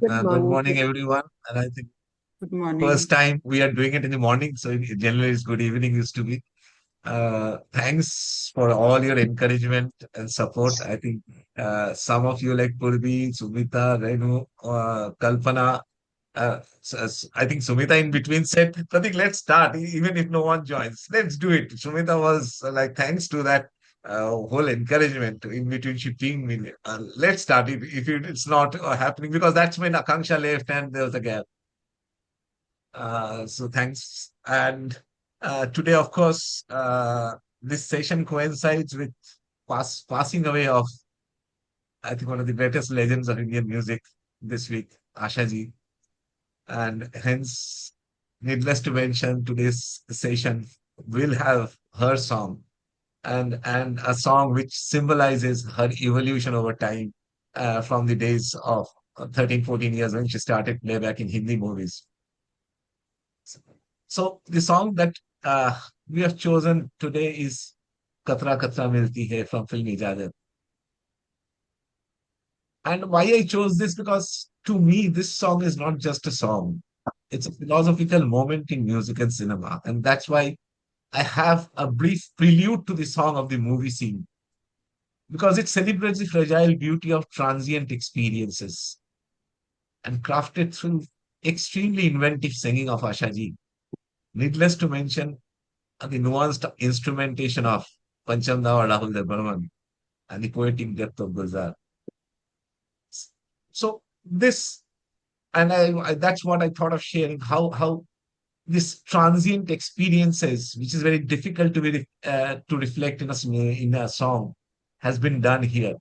Good Good morning. morning, everyone. And I think Good first morning. time we are doing it in the morning, so generally it's good evening used to be. Thanks for all your encouragement and support. I think some of you like Purvi, Sumita, Renu, Kalpana. I think Sumita in between said, Pratik, let's start, even if no one joins. Let's do it. Sumita was like, thanks to that whole encouragement in between she pinged me. Let's start if it's not happening, because that's when Akanksha left and there was a gap. So thanks. And today, of course, this session coincides with passing away of, I think, one of the greatest legends of Indian music this week, Ashaji. And hence, needless to mention, today's session will have her song and a song which symbolizes her evolution over time from the days of 13, 14 years when she started playback in Hindi movies. So the song that we have chosen today is Katra Katra Milti Hai from film Ijazat. And why I chose this, because to me, this song is not just a song. It's a philosophical moment in music and cinema. And that's why I have a brief prelude to the song of the movie scene, because it celebrates the fragile beauty of transient experiences and crafted through extremely inventive singing of Ashaji. Needless to mention, the nuanced instrumentation of Panchamda or Rahul Burman and the poetic depth of Gulzar. So this, and that's what I thought of sharing, how this transient experiences, which is very difficult to reflect in a song, has been done here.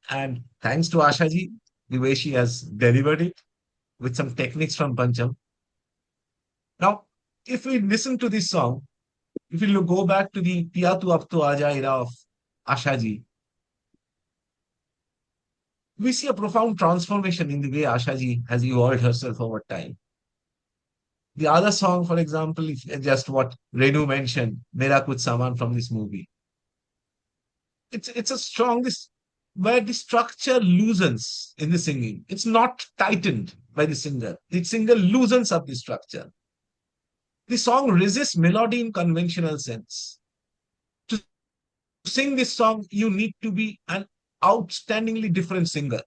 And thanks to Ashaji, the way she has delivered it with some techniques from Pancham. Now, if we listen to this song, if you go back to the Piya Tu Ab To Aaja era of Ashaji, we see a profound transformation in the way Ashaji has evolved herself over time. The other song, for example, if just what Renu mentioned, Mera Kuch Saman from this movie. It's a strong this where the structure loosens in the singing. It's not tightened by the singer. The singer loosens up the structure. The song resists melody in conventional sense. To sing this song, you need to be an outstandingly different singer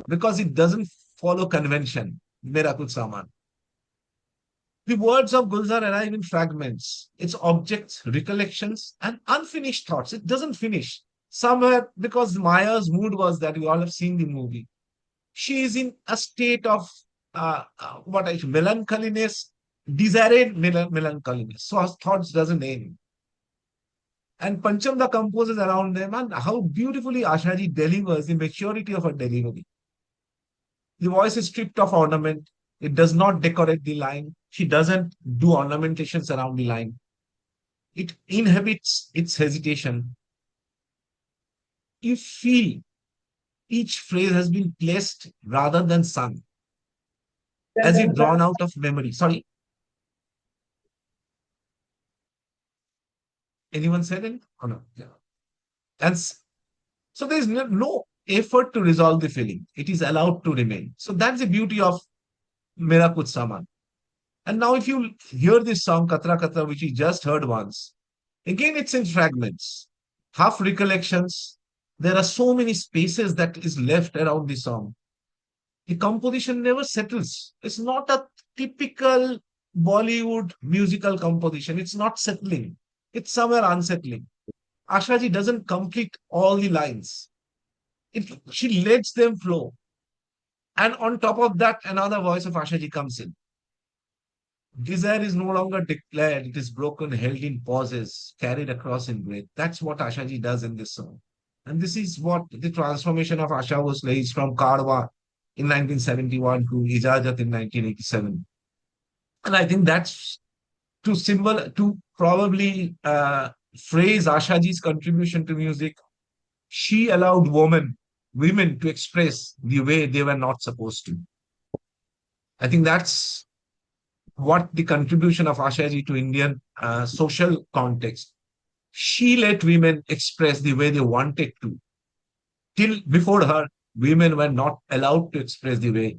because it doesn't follow convention. Mera Kuch Saman. The words of Gulzar arrive in fragments, its objects, recollections, and unfinished thoughts. It doesn't finish. Somewhere, because Maya's mood was that we all have seen the movie. She is in a state of melancholiness, desired melancholiness. So her thoughts doesn't end. And Pancham the composes around them, and how beautifully Ashaji delivers the maturity of her delivery. The voice is stripped of ornament. It does not decorate the line. She doesn't do ornamentations around the line. It inhabits its hesitation. You feel each phrase has been placed rather than sung, as if drawn out of memory. Sorry, anyone said it? Oh, no. Yeah. And so there is no effort to resolve the feeling. It is allowed to remain. So that's the beauty of Mera Kuch Saman. And now if you hear this song, Katra Katra, which you just heard once, again it's in fragments, half recollections. There are so many spaces that is left around the song. The composition never settles. It's not a typical Bollywood musical composition. It's not settling. It's somewhere unsettling. Ashaji doesn't complete all the lines. She lets them flow. And on top of that, another voice of Ashaji comes in. Desire is no longer declared, it is broken, held in pauses, carried across in breath. That's what Ashaji does in this song. And this is what the transformation of Asha was like from Karwa in 1971 to Ijazat in 1987. And I think that's to probably phrase Ashaji's contribution to music. She allowed women to express the way they were not supposed to. I think that's what the contribution of Ashaji to Indian social context. She let women express the way they wanted to. Till before her, women were not allowed to express the way.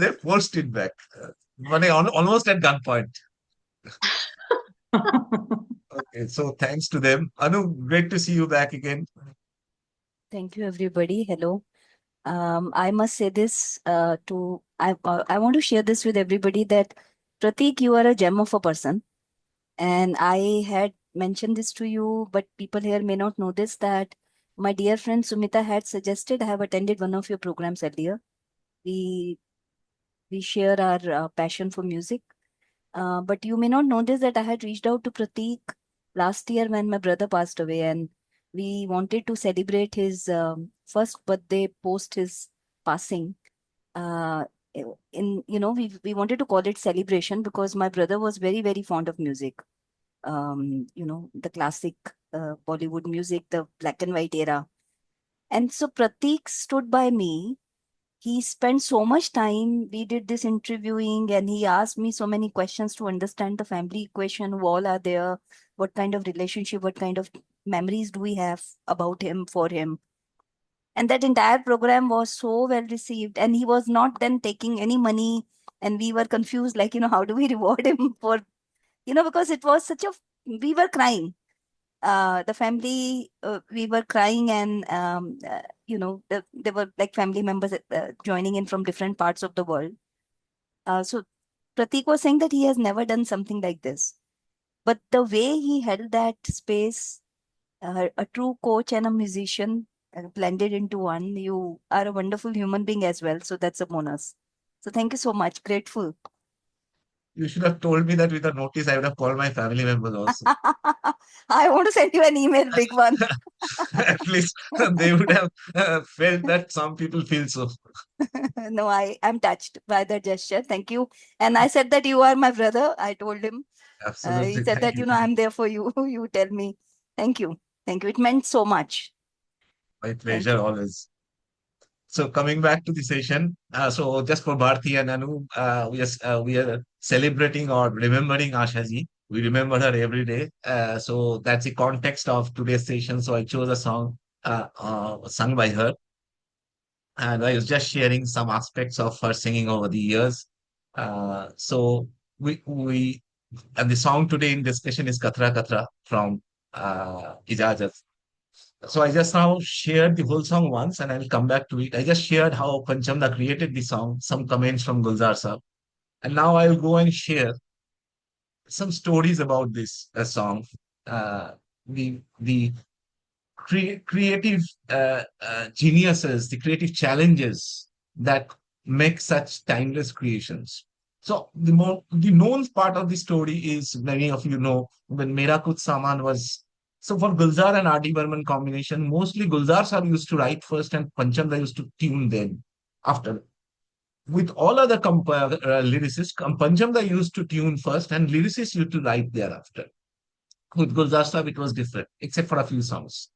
They forced it back. Almost at gunpoint. Okay, so thanks to them. Anu, great to see you back again. Thank you, everybody. Hello. I must say this I want to share this with everybody that Pratik, you are a gem of a person. And I had mentioned this to you, but people here may not know this that my dear friend Sumita had suggested. I have attended one of your programs earlier. We we share our passion for music. But you may not know this that I had reached out to Pratik last year when my brother passed away, and we wanted to celebrate his first birthday post his passing. Uh, in we wanted to call it celebration because my brother was very very fond of music. The classic Bollywood music, the black and white era. And so Pratik stood by me. He spent so much time. We did this interviewing, and he asked me so many questions to understand the family equation. Who all are there? What kind of relationship? What kind of memories do we have about him, for him? And that entire program was so well received. And he was not then taking any money. And we were confused, like, how do we reward him for, because it was such a, we were crying. The family, we were crying, and there were like family members joining in from different parts of the world. So Pratik was saying that he has never done something like this, but the way he held that space, a true coach and a musician blended into one. You are a wonderful human being as well, so that's a bonus. So thank you so much. Grateful. You should have told me that with a notice. I would have called my family members also. I want to send you an email, big one. At least they would have felt that some people feel so. No, I'm touched by the gesture. Thank you. And I said that you are my brother. I told him. He Absolutely. said Thank that, you. I'm there for you. You tell me. Thank you. Thank you. It meant so much. My Thank pleasure you. always. So coming back to the session, so just for Bharti and Anu, we are celebrating or remembering Asha ji. We remember her every day. So that's the context of today's session. So I chose a song sung by her, and I was just sharing some aspects of her singing over the years. So we and the song today in discussion is Katra Katra from Ijazat. So I just now shared the whole song once and I'll come back to it. I just shared how Panchamda created the song, some comments from Gulzar Saab. And now I'll go and share some stories about this song. Uh, the creative geniuses, the creative challenges that make such timeless creations. So the known part of the story is many of you know when Mera Kuch Saman was. So for Gulzar and R.D. Burman combination, mostly Gulzar Sahab used to write first and Panchamda used to tune then after. With all other lyricists, Panchamda used to tune first and lyricists used to write thereafter. With Gulzar Sahab, it was different, except for a few songs.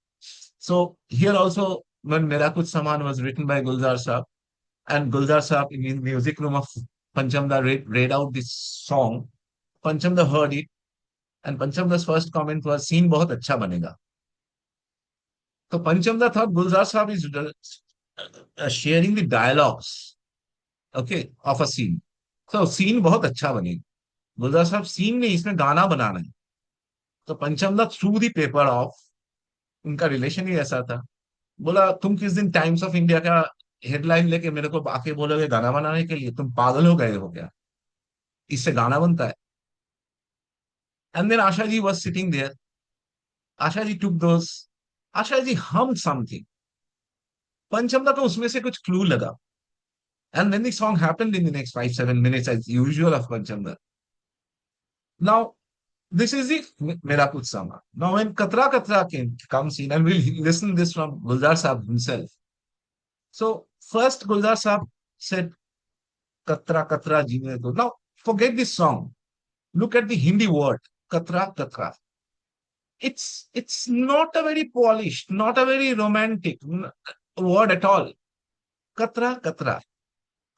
So here also, when Mera Kuch Saman was written by Gulzar Saab, and Gulzar Saab in the music room of Panchamda read out this song, Panchamda heard it, and Panchamda's first comment was, "Scene बहुत अच्छा बनेगा." So Panchamda thought Gulzar Saab is sharing the dialogues, okay, of a scene. So scene बहुत अच्छा बनेगा. Gulzar Saab scene नहीं इसमें गाना बनाना है. तो Panchamda threw the paper off. उनका रिलेशन ही ऐसा था. बोला तुम किस दिन टाइम्स ऑफ इंडिया का हेडलाइन लेके मेरे को आके बोलोगे गाना बनाने के लिए, तुम पागल हो गए हो क्या? इससे गाना बनता है. And then Asha ji was sitting there. Asha ji took those. Asha ji hum something. Panchamda को उसमें से कुछ क्लू लगा. And then the song happened in the next 5-7 minutes as usual of Panchamda. Now this is the Mera Kuch Sama. Now when Katra Katra comes in, and we'll listen this from Gulzar Saab himself. So first Gulzar Saab said Katra Katra Jeene Do. Now forget this song. Look at the Hindi word Katra Katra. It's not a very polished, not a very romantic word at all. Katra Katra.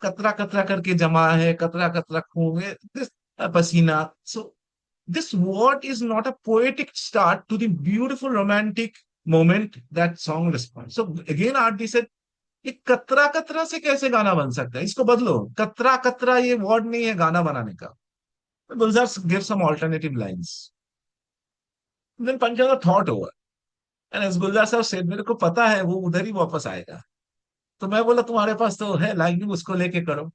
Katra Katra करके जमा है, कतरा कतरा खून है, this pasina. So this word is not a poetic start to the beautiful romantic moment that song responds. So again, Aarti said, कि कतरा कतरा से कैसे गाना बन सकता है, इसको बदलो, कतरा कतरा ये वर्ड नहीं है गाना बनाने का. Gulzar give some alternative lines. Then Pancham thought over. And as Gulzar साहब said, मेरे को पता है वो उधर ही वापस आएगा. तो मैं बोला तुम्हारे पास तो है लाइन, उसको लेके करो.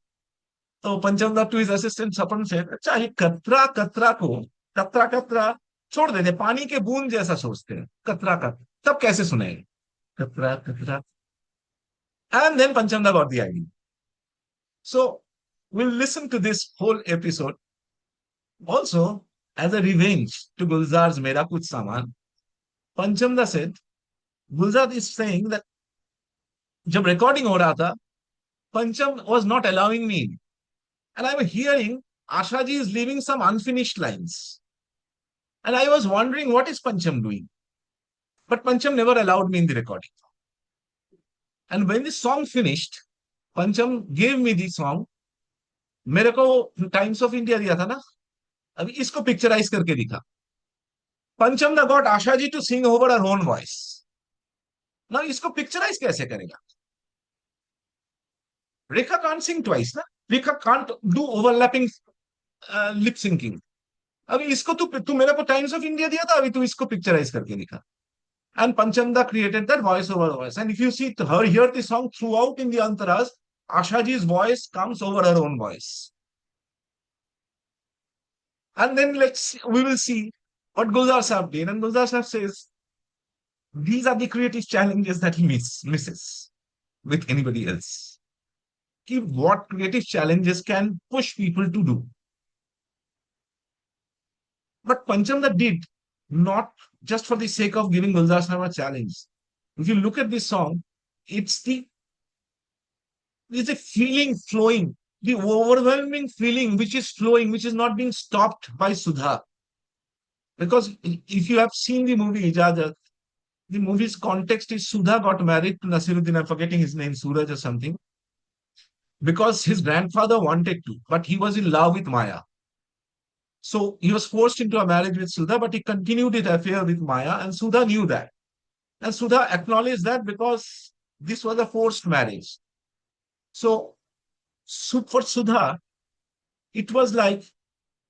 तो पंचम दा टू हिज असिस्टेंट सपन से, अच्छा ये कतरा कतरा को कतरा कतरा छोड़ देते, पानी के बूंद जैसा सोचते हैं, कतरा का तब कैसे सुनेंगे, कतरा कतरा. एंड देन पंचम da got the idea. So we'll listen to this whole episode also as a revenge to Gulzar's Mera Kuch Saman. Panchamda said, Gulzar is saying that जब recording हो रहा था, Pancham was not allowing me in. And I was hearing Ashaji is leaving some unfinished lines. And I was wondering what is Pancham doing. But Pancham never allowed me in the recording. And when the song finished, Pancham gave me the song. मेरे को times of India दिया था ना, अभी इसको picturise करके दिखा. Pancham da got Asha ji to sing over her own voice. ना इसको पिक्चराइज कैसे करेगा? रेखा कांट सिंग ट्वाइस ना, Rekha can't do overlapping lip syncing. अभी इसको तू मेरे को टाइम्स ऑफ इंडिया दिया था, अभी तू इसको पिक्चराइज करके दिखा. And Panchamda created that voice over voice. And if you see her hear the song throughout in the antaras, Ashaji's voice comes over her own voice. And then we will see what Gulzar Sahab did. And Gulzar Sahab says, these are the creative challenges that he misses with anybody else. What creative challenges can push people to do. But Panchamda did not just for the sake of giving Gulzar Sahab a challenge. If you look at this song, it's a feeling flowing, the overwhelming feeling which is flowing, which is not being stopped by Sudha. Because if you have seen the movie Ijazat, the movie's context is Sudha got married to Nasiruddin, I'm forgetting his name, Suraj or something, because his grandfather wanted to, but he was in love with Maya. So he was forced into a marriage with Sudha, but he continued his affair with Maya, and Sudha knew that. And Sudha acknowledged that because this was a forced marriage. So for Sudha, it was like,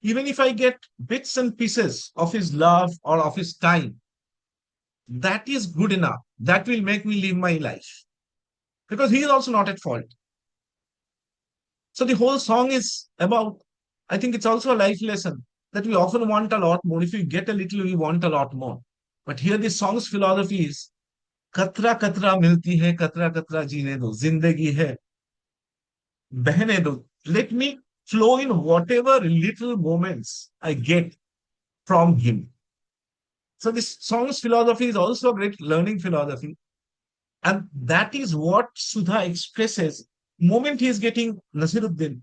even if I get bits and pieces of his love or of his time, that is good enough. That will make me live my life. Because he is also not at fault. So the whole song is about, I think it's also a life lesson that we often want a lot more. If we get a little, we want a lot more. But here the song's philosophy is, कतरा कतरा मिलती है, कतरा कतरा जीने दो, जिंदगी है, बहने दो. Let me flow in whatever little moments I get from him. So this song's philosophy is also a great learning philosophy. And that is what Sudha expresses. Moment he is getting Nasiruddin,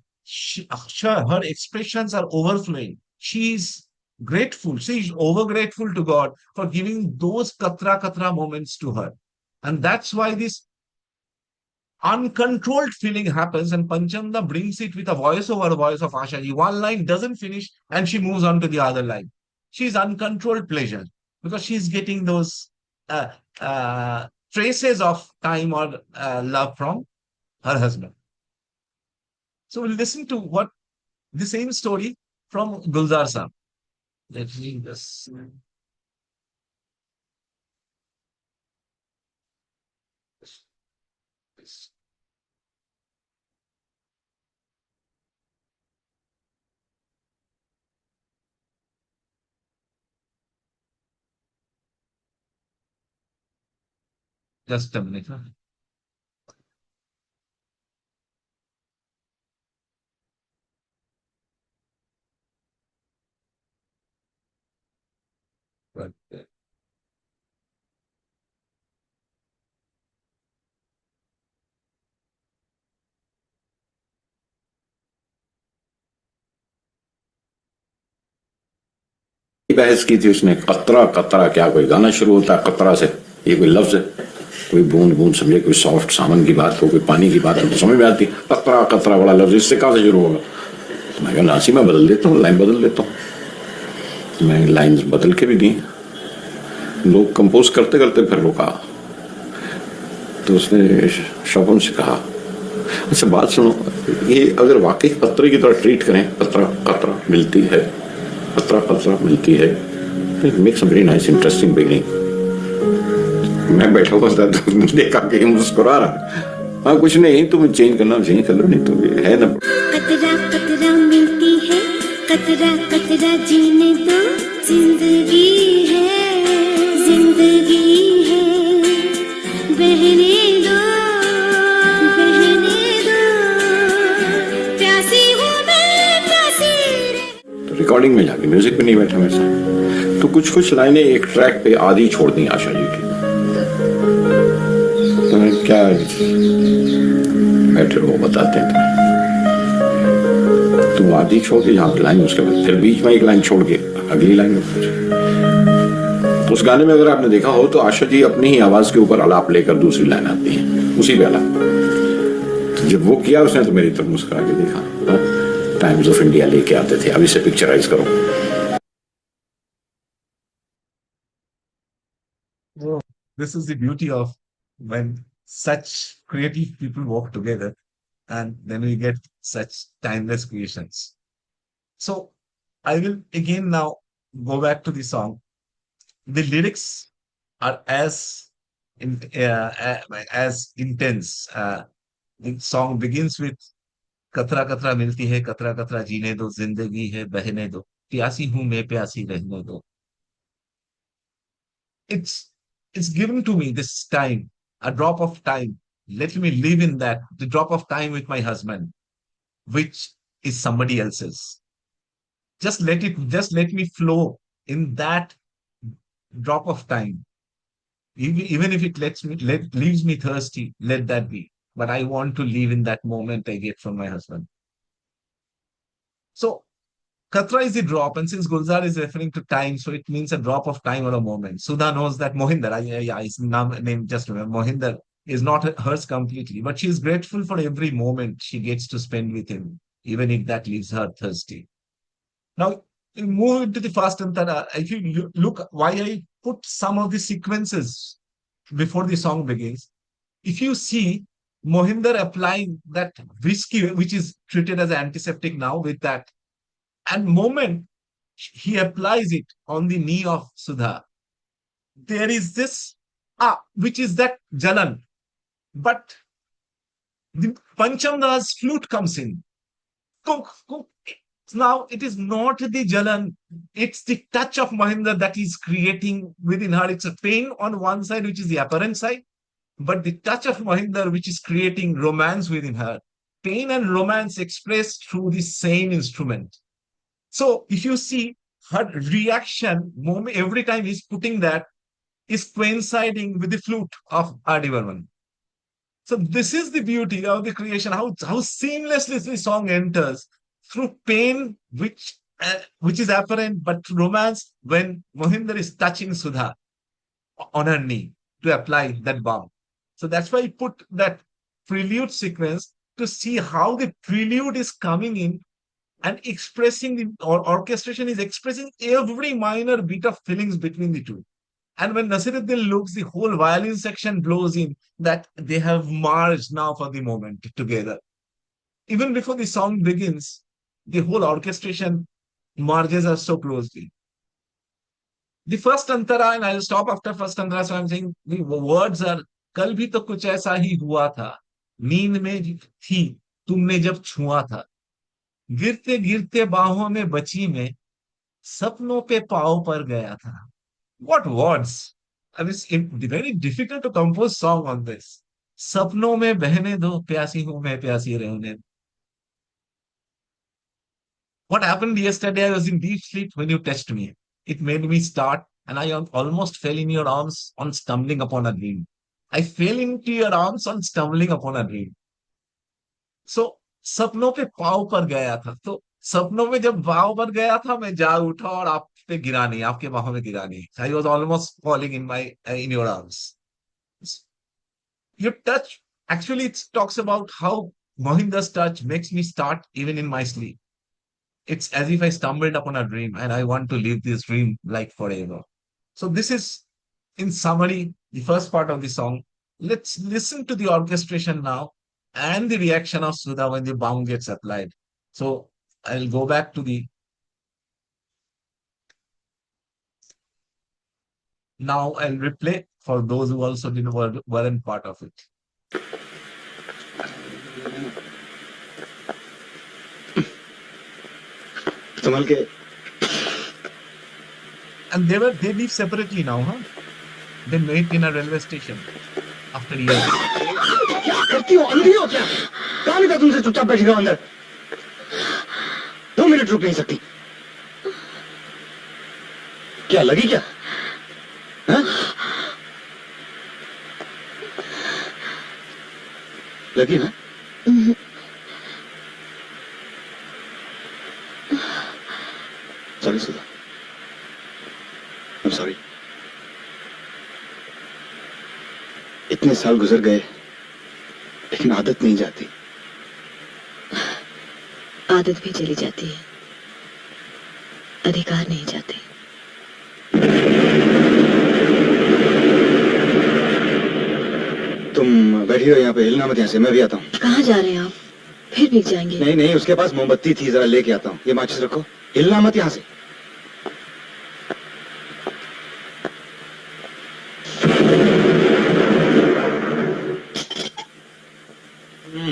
her expressions are overflowing. She is grateful. She is over grateful to God for giving those katra katra moments to her. And that's why this uncontrolled feeling happens, and Panchamda brings it with a voice over voice of Ashaji. One line doesn't finish and she moves on to the other line. She's uncontrolled pleasure because she's getting those traces of time or love from her husband. So we'll listen to what the same story from Gulzar Sahab. Let's read this. Just a minute. Right there. बहस की थी उसने, कतरा कतरा क्या कोई गाना शुरू होता है कतरा से? ये कोई लफ्ज है? कोई बूंद बूंद समझे, कोई सॉफ्ट सामान की बात हो, कोई पानी की बात हो तो समझ में आती. कतरा कतरा बड़ा लफ्ज, इससे कहाँ से शुरू होगा? तो मैं कहा नासी मैं बदल देता हूँ, लाइन बदल देता हूँ. मैं लाइन बदल के भी दी. लोग कंपोज करते करते फिर रुका. तो उसने शबनम से कहा, अच्छा बात सुनो, ये अगर वाकई कतरे की तरह ट्रीट करें, कतरा कतरा मिलती है, कतरा कतरा मिलती है, it makes a very nice interesting beginning. मैं बैठा हुआ था तो देखा कि मुस्कुरा रहा, हाँ कुछ नहीं, तुम चेंज करना चेंज कर लो, नहीं तो ये है ना। कतरा कतरा मिलती है, कतरा कतरा जीने दो, जिंदगी है, जिंदगी है, बहने दो, बहने दो, प्यासी हूँ मैं, प्यासी रे। तो रिकॉर्डिंग में जाके म्यूजिक पे नहीं बैठा मेरे साथ, तो कुछ कुछ लाइनें एक ट्रैक पे आधी छोड़ दी आशा जी की। तो मैं क्या बैठे रहो, बताते हैं तुम्हें। तुम आधी छोड़ के जहाँ लाइन, उसके बाद फिर बीच में एक लाइन छोड़ के अगली लाइन में। उस गाने में अगर आपने देखा हो तो आशा जी अपनी ही आवाज के ऊपर आलाप लेकर दूसरी लाइन आती है, उसी पे आलाप। तो जब वो किया उसने तो मेरी तरफ मुस्कुरा के देखा, टाइम्स ऑफ इंडिया लेके आते थे, अभी से पिक्चराइज करो। So this is the beauty of when such creative people work together, and then we get such timeless creations. So I will again now go back to the song. The lyrics are as intense. The song begins with कतरा कतरा मिलती है, कतरा कतरा जीने दो, जिंदगी है बहने दो, प्यासी हूं मैं प्यासी रहने दो. It's given to me this time, a drop of time. Let me live in that, the drop of time with my husband, which is somebody else's. Just let me flow in that drop of time. Even if it leaves me thirsty, let that be. But I want to live in that moment I get from my husband. So Katra is the drop, and since Gulzar is referring to time, so it means a drop of time or a moment. Sudha knows that Mohinder, his name just remember, Mohinder is not hers completely, but she is grateful for every moment she gets to spend with him, even if that leaves her thirsty. Now, we move into the fast antara. If you look why I put some of the sequences before the song begins, if you see Mohinder applying that whiskey, which is treated as an antiseptic now, with that, and moment he applies it on the knee of Sudha, there is this, which is that Jalan. But the Panchamda's flute comes in. Now it is not the Jalan, it's the touch of Mahinder that is creating within her. It's a pain on one side, which is the apparent side, but the touch of Mahinder, which is creating romance within her. Pain and romance expressed through the same instrument. So if you see her reaction, every time he's putting that, is coinciding with the flute of R.D. Burman. So this is the beauty of the creation, how seamlessly the song enters through pain, which is apparent, but romance when Mohinder is touching Sudha on her knee to apply that balm. So that's why I put that prelude sequence to see how the prelude is coming in and expressing or orchestration is expressing every minor bit of feelings between the two. And when Nasiruddin looks, the whole violin section blows in that they have merged now for the moment together. Even before the song begins, the whole orchestration merges us so closely. The first antara, and I'll stop after first antara, so I'm saying the words are, कल भी तो कुछ ऐसा ही हुआ था, नींद में थी तुमने जब छुआ था, गिरते गिरते बाहों में बची में, सपनों पे पाँव पर गया था. What words! I mean, it's very difficult to compose song on this. सपनों में बहने दो, प्यासी हूं मैं प्यासी रहने दो. What happened yesterday? I was in deep sleep when you touched me. It made me start, and I almost fell in your arms on stumbling upon a dream. I fell into your arms on stumbling upon a dream. So सपनों पे पाँव पर गया था. तो सपनों में जब पाँव पर गया था, मैं जाग उठा और आप पे गिरा नहीं, आपके बाहों में गिरा नहीं. I was almost falling in your arms. Your touch, actually, it talks about how Mohinder's touch makes me start even in my sleep. It's as if I stumbled upon a dream and I want to live this dream like forever. So this is, in summary, the first part of the song. Let's listen to the orchestration now and the reaction of Sudha when the bomb gets applied. So I'll go back to the. Now I'll replay for those who also weren't part of it. संभल के. And they live separately now, huh? They met in a railway station after years. क्या करती हो? अंधी हो क्या? कहा नहीं था तुमसे चुपचाप बैठी रहो अंदर. 2 मिनट रुक नहीं सकती? क्या लगी क्या? हाँ? लगी ना? Sorry Sudha. I'm sorry. इतने साल गुजर गए लेकिन आदत नहीं जाती. आदत भी चली जाती है, अधिकार नहीं जाते. तुम बैठी हो यहाँ पे, हिलना मत यहाँ से. मैं भी आता हूँ. कहाँ जा रहे हैं आप? फिर भीग जाएंगे. नहीं नहीं, उसके पास मोमबत्ती थी, जरा लेके आता हूँ. ये माचिस रखो. हिलना मत यहाँ से.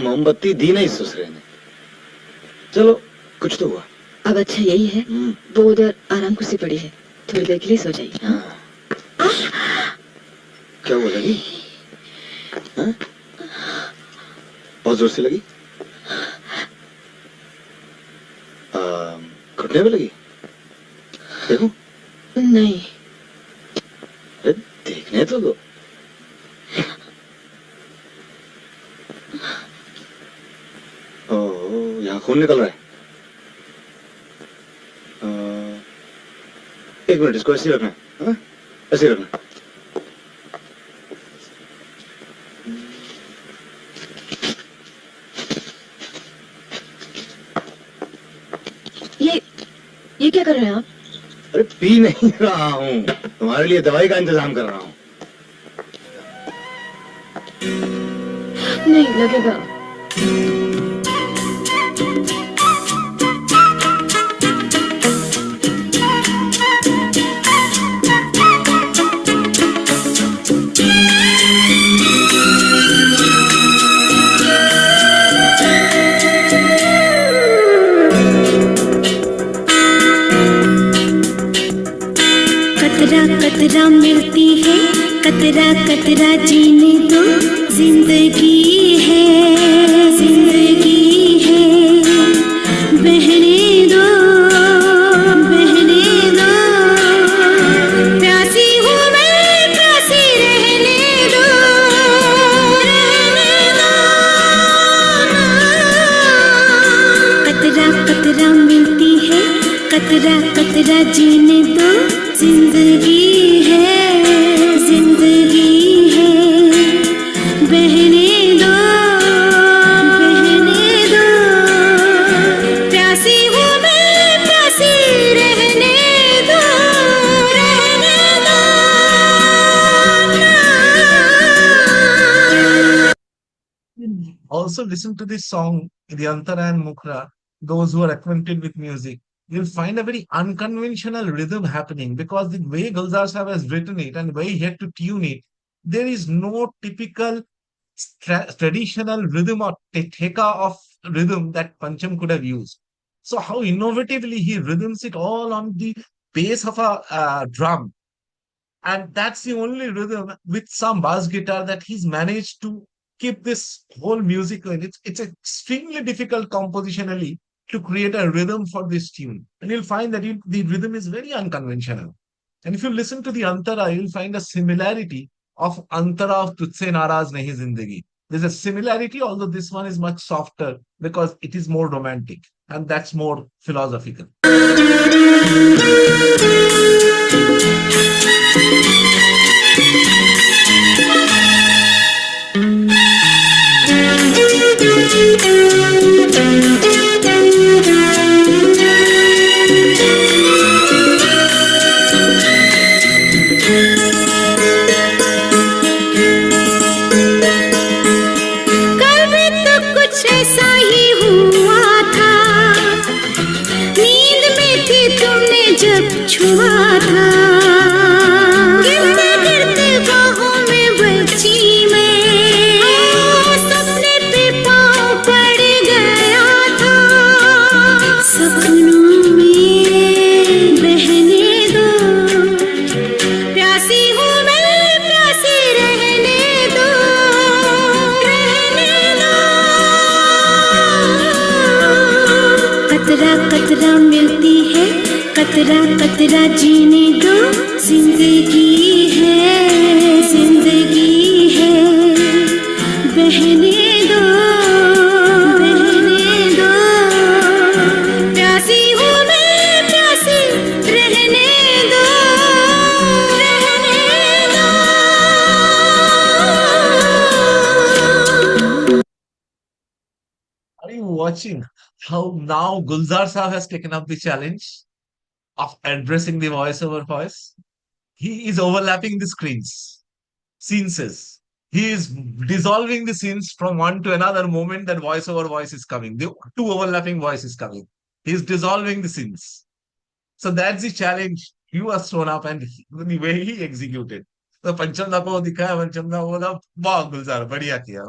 मोमबत्ती दी नहीं ससुरे ने. चलो, कुछ तो हुआ. अब अच्छा यही है, वो उधर आराम कुर्सी पड़ी है, थोड़ी देर के लिए सो जाइए. हाँ. क्या हुआ? लगी? हाँ? बहुत जोर से लगी? घुटने पे लगी? देखूं? नहीं. अरे देखने तो दो. ओह, यहाँ खून निकल रहा है. 1 मिनट, इसको ऐसे ही रखना. हाँ? ऐसे ही रखना. ये क्या कर रहे हैं आप? अरे पी नहीं रहा हूँ, तुम्हारे लिए दवाई का इंतजाम कर रहा हूँ. नहीं लगेगा. कतरा कतरा मिलती है, कतरा कतरा जीने दो. जिंदगी है, जिंदगी है. बहने दो, बहने दो. प्यासी हूँ मैं, प्यासी रहने दो, रहने दो. कतरा कतरा मिलती है, कतरा कतरा जीने दो. जिंदगी है, जिंदगी है. बहने दो, बहने दो. प्यासी हूँ मैं, प्यासी रहने दो, रहने दो. Also listen to this song, the Antara and Mukhra, those who are acquainted with music. You'll find a very unconventional rhythm happening because the way Gulzar Sahib has written it and the way he had to tune it, there is no typical traditional rhythm or theka of rhythm that Pancham could have used. So how innovatively he rhythms it all on the bass of a drum. And that's the only rhythm with some bass guitar that he's managed to keep this whole music going. It's extremely difficult compositionally to create a rhythm for this tune. And you'll find that the rhythm is very unconventional. And if you listen to the Antara, you'll find a similarity of Antara of Tujhse Naraz Nahi Zindagi. There's a similarity, although this one is much softer because it is more romantic and that's more philosophical. छुआ था, गिरते गिरते बाहों में बची मैं, सपने पे पाँव पड़ गया था, सपनों में बहने दो, प्यासी हूँ मैं, प्यासी रहने दो, रहने दो। कतरा कतरा मिलती है, कतरा कतरा जीने दो, जिंदगी है, जिंदगी है, बहने दो, बहने दो, प्यासी हूँ मैं, प्यासी रहने दो, रहने दो। Are you watching how now Gulzar Saab has taken up the challenge of addressing the voice over voice? He is overlapping the screens, scenes. He is dissolving the scenes from one to another moment that voice over voice is coming. The two overlapping voice is coming. He is dissolving the scenes. So that's the challenge he was thrown up and the way he executed. So Pancham da ko dikhaya, Pancham da bola, wow, Gulzar, badhiya kiya.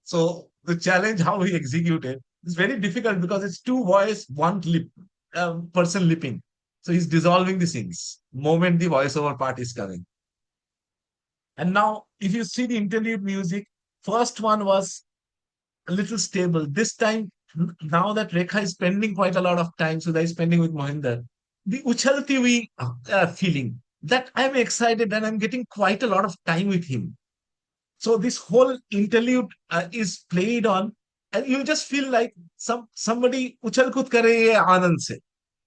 So the challenge how he executed is very difficult because it's two voice, one lip, person lipping. So he's dissolving the scenes moment the voiceover part is coming. And now, if you see the interlude music, first one was a little stable. This time, now that Rekha is spending quite a lot of time, Sudha is spending with Mohinder, the Uchalti hui feeling that I'm excited and I'm getting quite a lot of time with him. So this whole interlude is played on, and you just feel like somebody uchal kud kare ye anand se.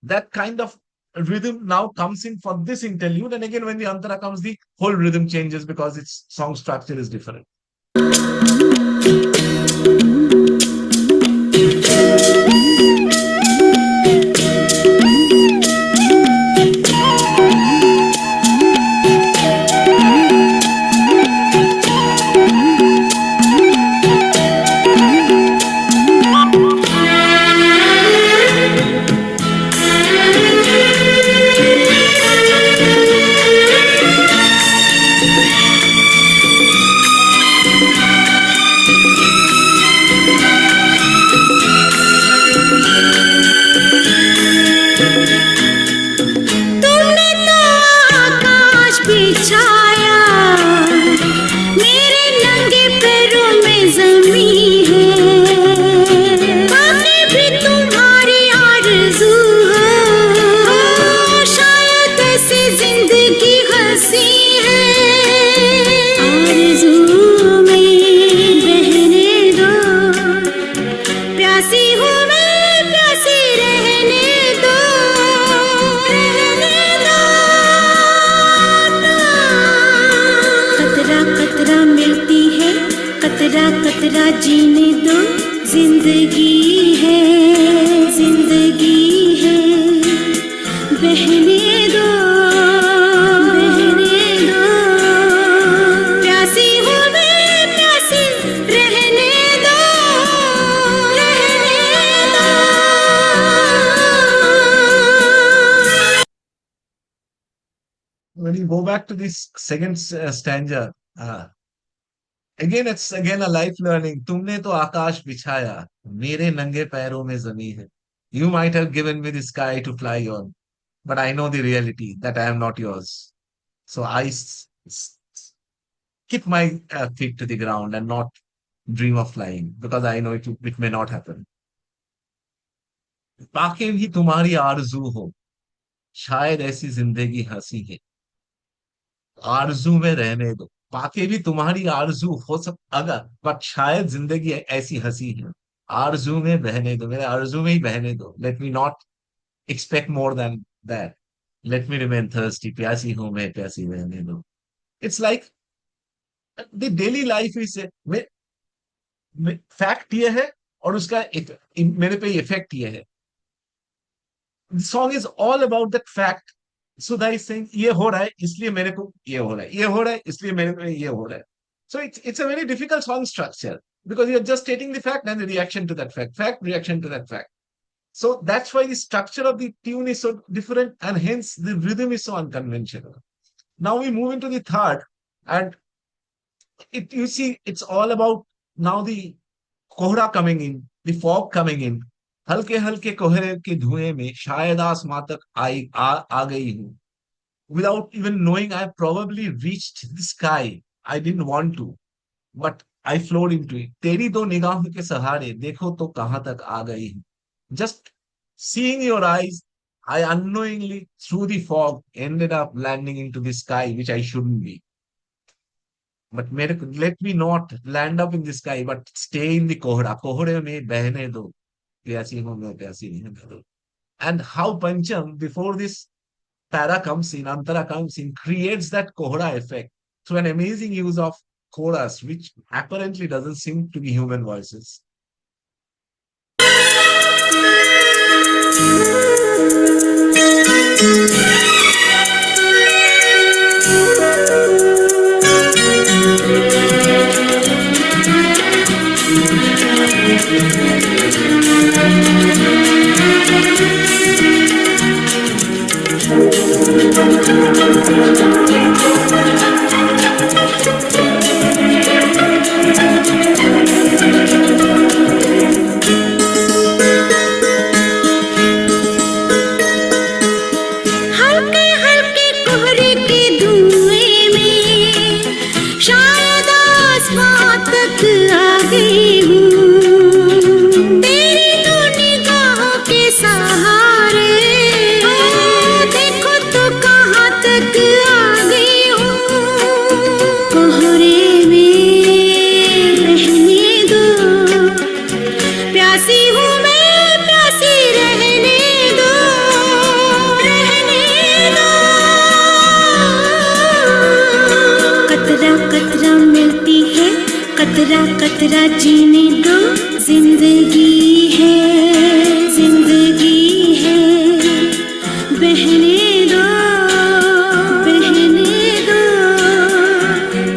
That kind of rhythm now comes in for this interlude, and again when the antara comes, the whole rhythm changes because its song structure is different. तुमने तो आकाश बिछाया, मेरे नंगे पैरों में ज़मीं है, बातें भी तुम्हारी आरज़ू है, शायद ऐसी ज़िंदगी हंसी है, आरज़ू में बहने दो, प्यासी हूँ मैं, प्यासी रहने दो, रहने दो। कतरा कतरा मिलती है, कतरा कतरा जीने दो, जिंदगी है, जिंदगी है, बहने दो, बहने दो, प्यासी हूँ मैं, प्यासी रहने दो, रहने दो। When you go back to this second stanza, again it's again a life learning. तुमने तो आकाश बिछाया, मेरे नंगे पैरों में ज़मीं है. You might have given me the sky to fly on, but I know the reality that I am not yours. So I keep my feet to the ground and not dream of flying because I know it may not happen. ताकि भी तुम्हारी आरज़ू हो, शायद ऐसी जिंदगी हंसी है, आरज़ू में रहने दो. ताकि भी तुम्हारी आरज़ू हो सक अगर, बट शायद जिंदगी ऐसी हंसी है, आरज़ू में बहने दो, मेरे आरज़ू में ही बहने दो. Let me not expect more than that. Let me remain thirsty. प्यासी हूं मैं, प्यासी रहने दो. It's like the daily life is fact ये है और उसका मेरे पे इफेक्ट ये है. The song is all about that fact. Sudha is saying ये हो रहा है इसलिए मेरे को ये हो रहा है, ये हो रहा है इसलिए मेरे को ये हो रहा है. So it's a very difficult song structure because you're just stating the fact and the reaction to that fact, fact reaction to that fact. So that's why the structure of the tune is so different, and hence the rhythm is so unconventional. Now we move into the third, and it you see it's all about now the कोहरा coming in, the fog coming in. हल्के हल्के कोहरे के धुएं में शायद आसमां तक आ गई हूँ. Without even knowing, I probably reached the sky. I didn't want to, but I flowed into it. तेरी दो निगाहों के सहारे देखो तो कहाँ तक आ गई हूँ. Just seeing your eyes, I unknowingly, through the fog, ended up landing into the sky, which I shouldn't be. But let me not land up in the sky, but stay in the कोहरा. कोहरे में बहने दो. प्यासी हूँ मैं, प्यासी नहीं करो. And how Pancham, before this para comes in, antara comes in, creates that kohra effect through an amazing use of chorus, which apparently doesn't seem to be human voices. हल्के हल्के कोहरे के धुएं में शायद आसमां तक आ गई हूँ. तेरी दो निगाहों के सहारे देखो तो कहाँ तक आ गई हूँ. कोहरे में रहने दो, प्यासी हूँ मैं, प्यासी रहने दो, रहने दो. कतरा कतरा मिलती है, कतरा कतरा जीने दो. जिंदगी है, जिंदगी है, बहने दो, बहने दो.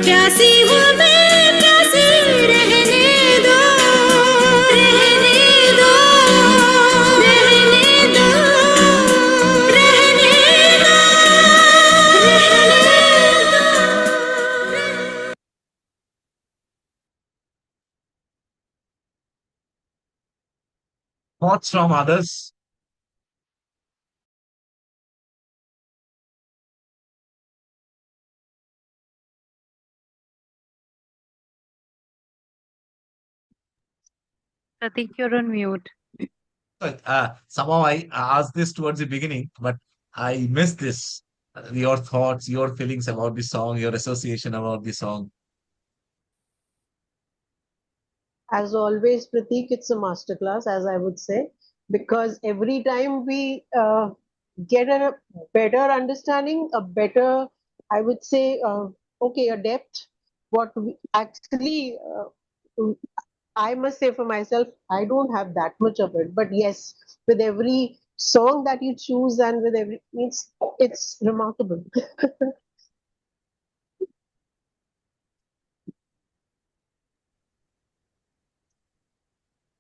प्यासी हूँ मैं, प्यासी रहने दो, रहने दो, रहने दो, रहने दो, रहने दो. Thoughts from others? Pratik, you're on mute. Somehow I asked this towards the beginning, but I missed this. Your thoughts, your feelings about the song, your association about the song. As always, Pratik, it's a masterclass, as I would say, because every time we get a better understanding, a better, I would say, okay, a depth. What we actually, I must say for myself, I don't have that much of it. But yes, with every song that you choose and with every, it's remarkable.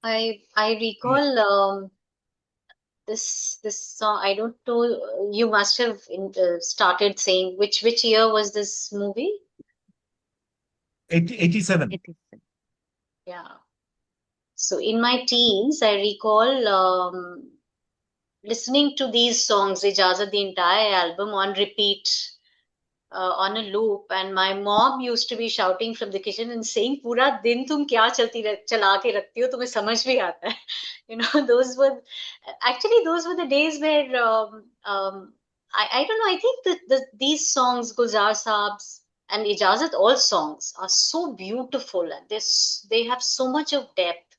I recall this song. I don't know. You must have started saying which year was this movie? 87. It is. Yeah. So in my teens, I recall listening to these songs, Ijazat, the entire album on repeat, on a loop, and my mom used to be shouting from the kitchen and saying, "पूरा दिन तुम क्या चला के रखती हो, तुम्हें समझ भी आता है." You know, those were the days where I don't know. I think that these songs, Gulzar Saab's and Ijazat, all songs are so beautiful, and they have so much of depth.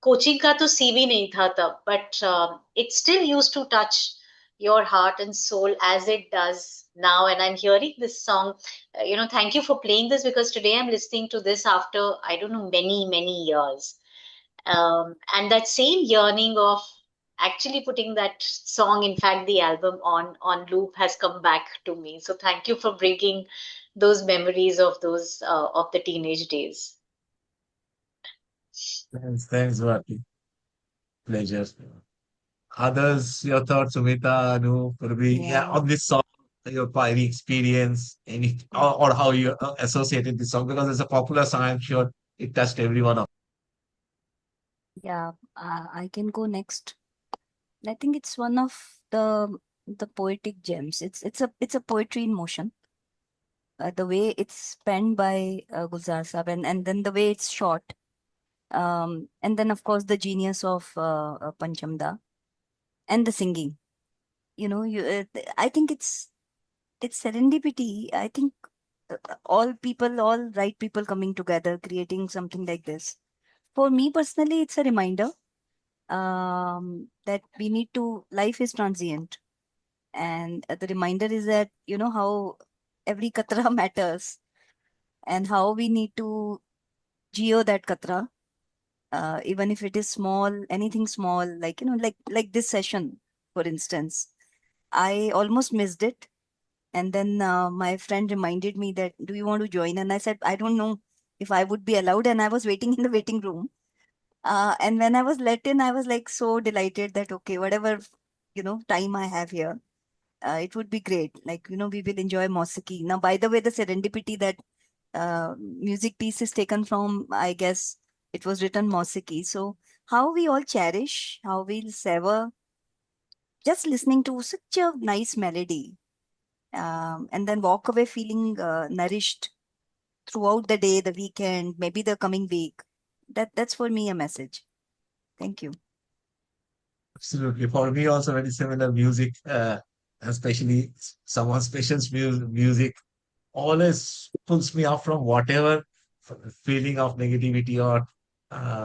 Coaching का तो CV नहीं था तब, but it still used to touch your heart and soul as it does now. And I'm hearing this song. Thank you for playing this, because today I'm listening to this after, I don't know, many years. And that same yearning of actually putting that song, in fact the album, on loop has come back to me. So thank you for bringing those memories of those of the teenage days. Thanks, Bharti. Pleasure. Others, your thoughts, Sumita, Anu, Purvi, yeah, Yeah. on this song, your any experience, any or how you associated this song, because it's a popular song. I'm sure it touched everyone. Yeah, I can go next. I think it's one of the poetic gems. It's a poetry in motion. The way it's penned by Gulzar Saab, and then the way it's shot, and then of course the genius of Panchamda and the singing. I think it's serendipity. I think all people, all right people coming together, creating something like this. For me personally, it's a reminder that we need to. Life is transient, and the reminder is that how every katra matters, and how we need to geo that katra, even if it is small, anything small, like like this session, for instance. I almost missed it, and then my friend reminded me that, do you want to join? And I said, I don't know if I would be allowed, and I was waiting in the waiting room. And when I was let in, I was like so delighted that, okay, whatever time I have here, it would be great. Like, we will enjoy Mosiki. Now, by the way, the serendipity that music piece is taken from, I guess it was written Mosiki. So, how we all cherish, how we'll savor just listening to such a nice melody, and then walk away feeling nourished throughout the day, the weekend, maybe the coming week. That's for me a message. Thank you. Absolutely. For me, also very similar music, especially someone special's music, always pulls me off from whatever feeling of negativity or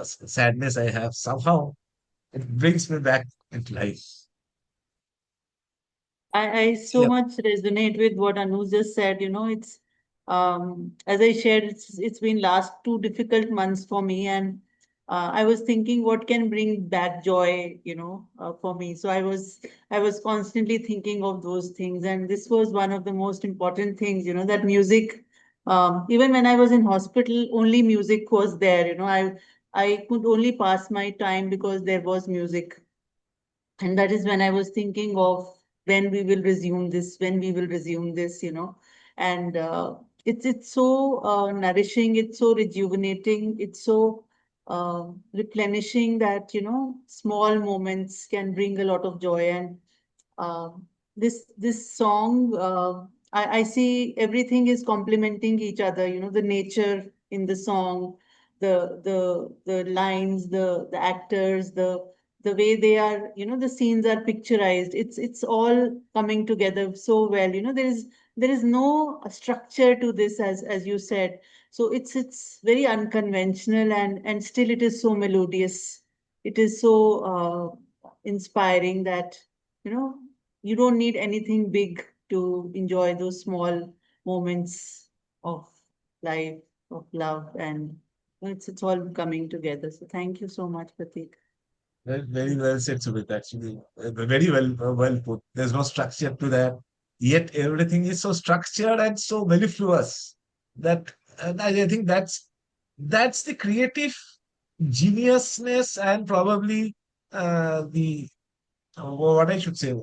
sadness I have. Somehow it brings me back into life. I so Yeah, much resonate with what Anu just said. It's as I shared, it's been last 2 difficult months for me, and I was thinking what can bring back joy, for me. So I was constantly thinking of those things, and this was one of the most important things. That music. Even when I was in hospital, only music was there. I could only pass my time because there was music, and that is when I was thinking of when we will resume this, and it's so nourishing, it's so rejuvenating, it's so replenishing that small moments can bring a lot of joy. And this song, I see everything is complementing each other. The nature in the song, the lines, the actors, the way they are, the scenes are picturized. It's all coming together so well. There is no structure to this, as you said. So it's very unconventional, and still it is so melodious. It is so inspiring that you know you don't need anything big to enjoy those small moments of life, of love, and it's all coming together. So thank you so much, Pratik. very well said, Sumit, actually. Very well put. There's no structure to that. Yet everything is so structured and so mellifluous that, and I think that's the creative geniusness, and probably the what I should say,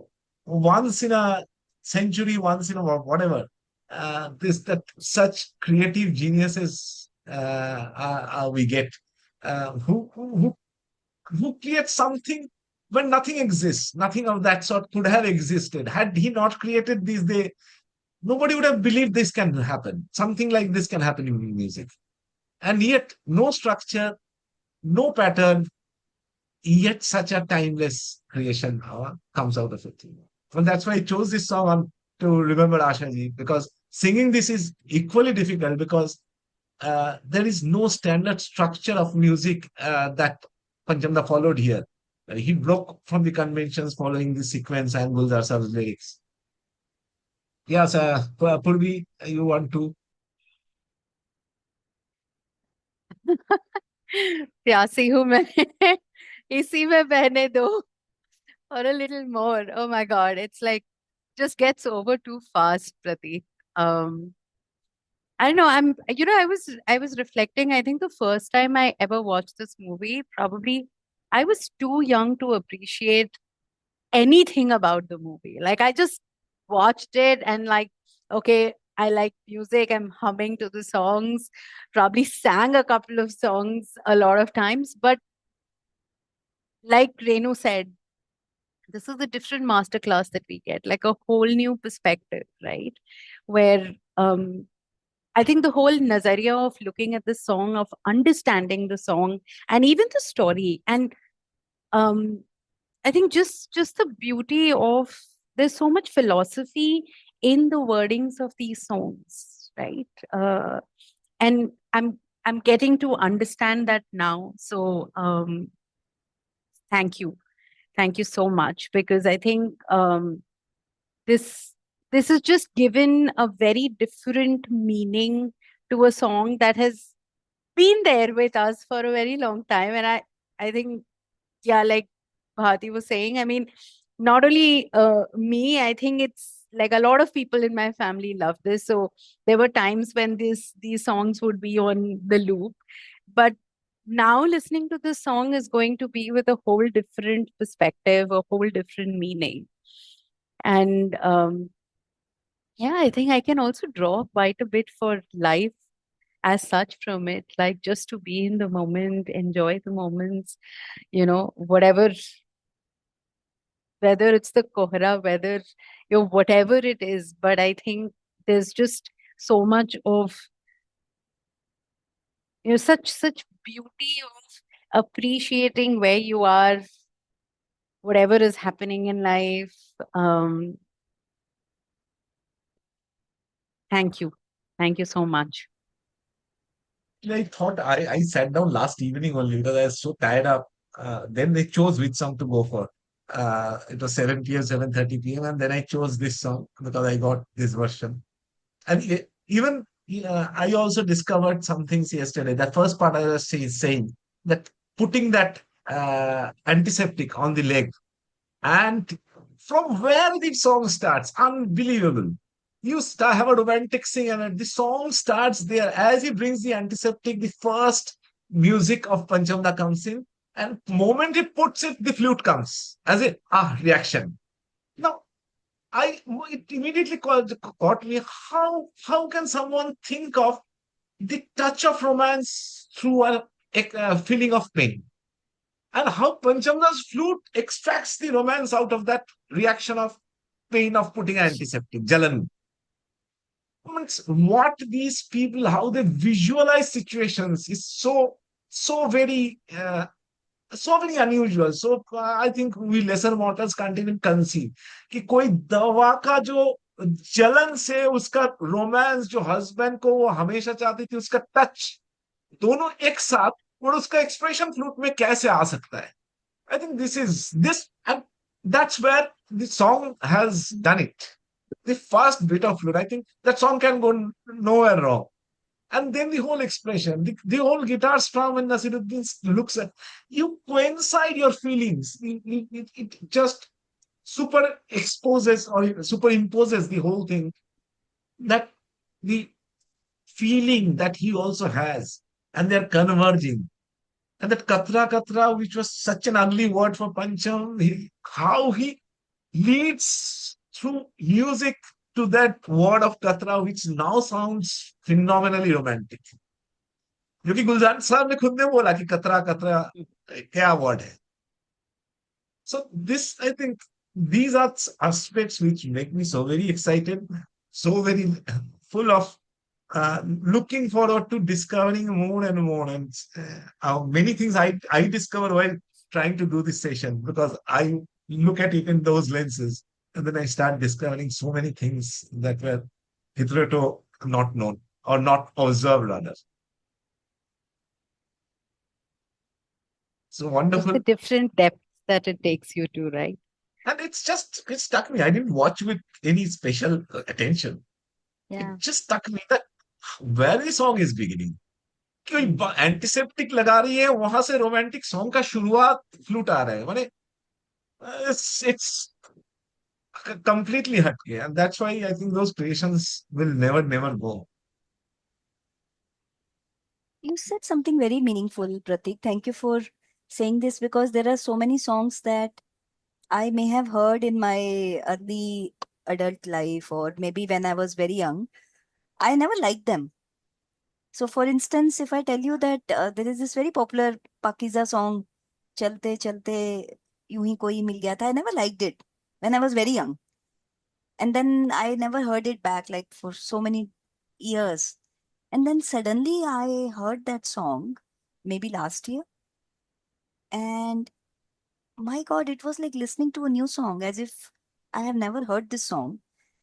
once in a century, once in a whatever, this that such creative geniuses we get, who creates something when nothing exists. Nothing of that sort could have existed had he not created these. Nobody would have believed this can happen. Something like this can happen in music, and yet no structure, no pattern, yet such a timeless creation comes out of it. And that's why I chose this song to remember Ashaji, because singing this is equally difficult, because there is no standard structure of music that Panchamda followed here. He broke from the conventions following the sequence and Gulzar Saab's lyrics. Yes, Purvi, you want to? प्यासी हूँ मैं इसी में बहने दो or a little more. Oh my God, it's like just gets over too fast, Pratik. Um, I don't know. I was reflecting. I think the first time I ever watched this movie, probably I was too young to appreciate anything about the movie. Like I just watched it and like, okay, I like music. I'm humming to the songs, probably sang a couple of songs a lot of times. But like Renu said, this is a different masterclass that we get, like a whole new perspective, right? Where I think the whole nazariya of looking at the song, of understanding the song, and even the story, and um, I think just the beauty of, there's so much philosophy in the wordings of these songs, right? And I'm getting to understand that now. So thank you, thank you so much, because I think this this is just given a very different meaning to a song that has been there with us for a very long time. And I think, yeah, like Bharti was saying, I mean, not only me, I think it's like a lot of people in my family love this. So there were times when these songs would be on the loop. But now listening to this song is going to be with a whole different perspective, a whole different meaning. And yeah, I think I can also draw quite a bit for life as such from it, like just to be in the moment, enjoy the moments, whatever, whether it's the kohra, whether whatever it is. But I think there's just so much of such beauty of appreciating where you are, whatever is happening in life. Um, thank you, thank you so much. I thought I sat down last evening only because I was so tired up. Then they chose which song to go for. It was 7 p.m., 7:30 p.m. And then I chose this song because I got this version. And even I also discovered some things yesterday. That first part I was saying that putting that antiseptic on the leg, and from where the song starts, unbelievable. You start have a romantic scene, and the song starts there. As he brings the antiseptic, the first music of Panchamda comes in, and moment he puts it, the flute comes as a reaction. Now it immediately caught me. How can someone think of the touch of romance through a feeling of pain? And how Panchamda's flute extracts the romance out of that reaction of pain of putting antiseptic, Jalan. Means what these people, how they visualize situations is so very so very unusual. So I think we lesser mortals can't even conceive कि कोई दवा का जो जलन से उसका romance जो husband को वो हमेशा चाहती थी उसका टच दोनों एक साथ और उसका एक्सप्रेशन फ्लूट में कैसे आ सकता है. I think this and that's where the song has done it. The first bit of flute, I think that song can go nowhere wrong. And then the whole expression, the whole guitar strum when Nasiruddin looks at you, coincide your feelings. It just super exposes or superimposes the whole thing. That the feeling that he also has, and they're converging. And that katra katra, which was such an ugly word for Pancham, how he leads through music to that word of katra, which now sounds phenomenally romantic. क्योंकि गुलजार साहब ने खुद ने बोला कि कतरा कतरा क्या वर्ड है. So this, I think, these are aspects which make me so very excited, so very full of looking forward to discovering more and more. And many things I discover while trying to do this session, because I look at it in those lenses, and then I start discovering so many things that were hitherto not known or not observed rather. So wonderful. It's a different depth that it takes you to, right? And it stuck me. I didn't watch with any special attention. Yeah. It just stuck me that where the song is beginning. कोई antiseptic लगा रही है, वहां से romantic song का शुरुआत flute आ रहा है. माने it's completely हटके, and that's why I think those creations will never go. You said something very meaningful, Pratik. Thank you for saying this because there are so many songs that I may have heard in my early adult life, or maybe when I was very young. I never liked them. So, for instance, if I tell you that there is this very popular Pakiza song, "Chalte Chalte यूं ही कोई मिल गया था," I never liked it when I was very young. And then I never heard it back, like for so many years. And then suddenly I heard that song, maybe last year. And my God, it was like listening to a new song, as if I have never heard this song.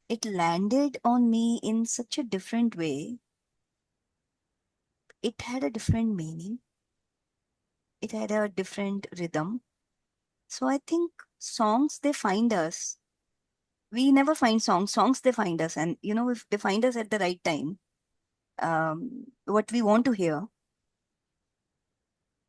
It landed on me in such a different way. It had a different meaning, it had a different rhythm. So I think songs, they find us. We never find songs they find us. And if they find us at the right time, what we want to hear,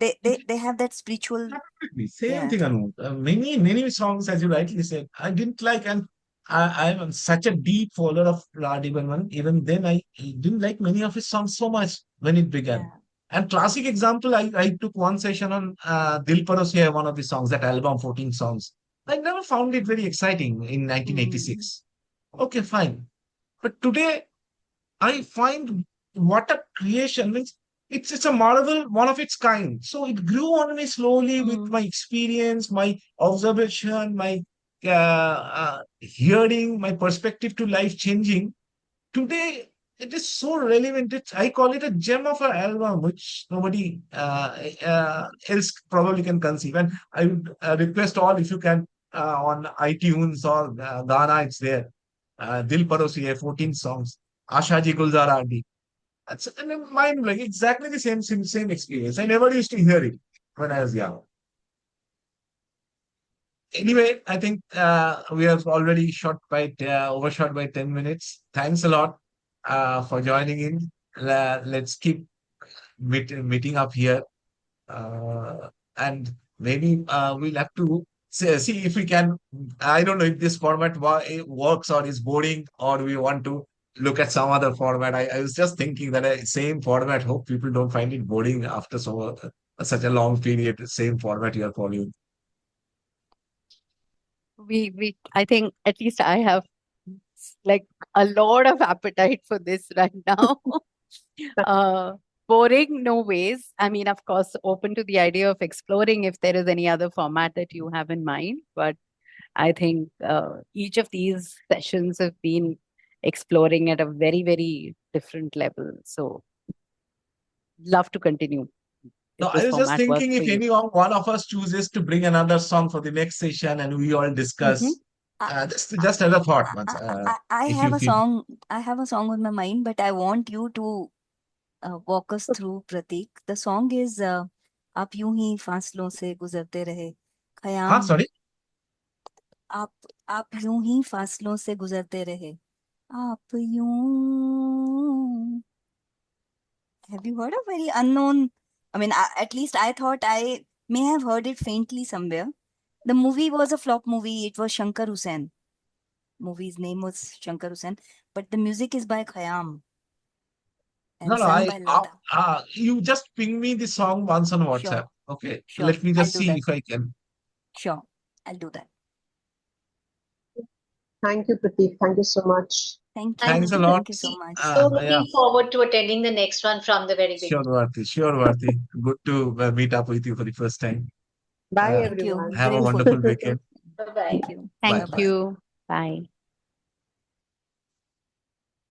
they have that spiritual. Absolutely. Same Yeah. thing, Anu. Many songs, as you rightly said, I didn't like, and I'm such a deep follower of Radi Burman. Even then, I didn't like many of his songs so much when it began. Yeah. And classic example, I took one session on Dil Paros Hai, one of the songs, that album, 14 songs. I never found it very exciting in Mm. 1986. Okay, fine. But today, I find what a creation means. It's a marvel, one of its kind. So it grew on me slowly with Mm. my experience, my observation, my hearing, my perspective to life changing. Today, it is so relevant. I call it a gem of an album, which nobody else probably can conceive. And I would request all, if you can, on iTunes or Ghana, it's there. Dil Parosi hai, 14 songs. Asha Ji Gulzar Adi. That's mind blowing. Exactly the same experience. I never used to hear it when I was young. Anyway, I think we have already overshot by 10 minutes. Thanks a lot for joining in. Let's keep meeting up here. And maybe we'll have to see if we can. I don't know if this format works or is boring, or we want to look at some other format. I was just thinking that same format. Hope people don't find it boring after such a long period. Same format you are following. I think at least I have like a lot of appetite for this right now. Boring, no ways. I mean, of course, open to the idea of exploring if there is any other format that you have in mind. But I think each of these sessions have been exploring at a very, very different level. So, love to continue No, if I this was just format works thinking for if you. one of us chooses to bring another song for the next session and we all Mhm. discuss. I, Just as a thought, once, I if have you a feel. song. I have a song on my mind, but I want you to walk us through, Pratik. The song is "आप यूं ही फासलों से गुजरते रहे, Huh, Khayyam." sorry. आप आप यूं ही फासलों से गुजरते रहे, आप यूं. Have you heard of very unknown? I mean, at least I thought I may have heard it faintly somewhere. The movie was a flop movie. It was Shankar Hussain. Movie's name was Shankar Hussain, but the music is by Khayyam No, and no, sung by Lata. you just ping me the song once on WhatsApp. Sure, Okay, sure. let me I'll just do see that. if I can. Sure, I'll do that. Thank you, Pratik. Thank you so much. Thank Thank Thanks a you. you. lot. Thank you so See, much. so Yeah, looking forward to attending the next one from the very sure, beginning. Varti. Sure, Varti. Good to meet up with you for the first time. Bye, Uh, Thank you. everyone. have a Grateful. wonderful weekend. Bye bye. Thank you. Bye. Thank Bye bye. you. Bye.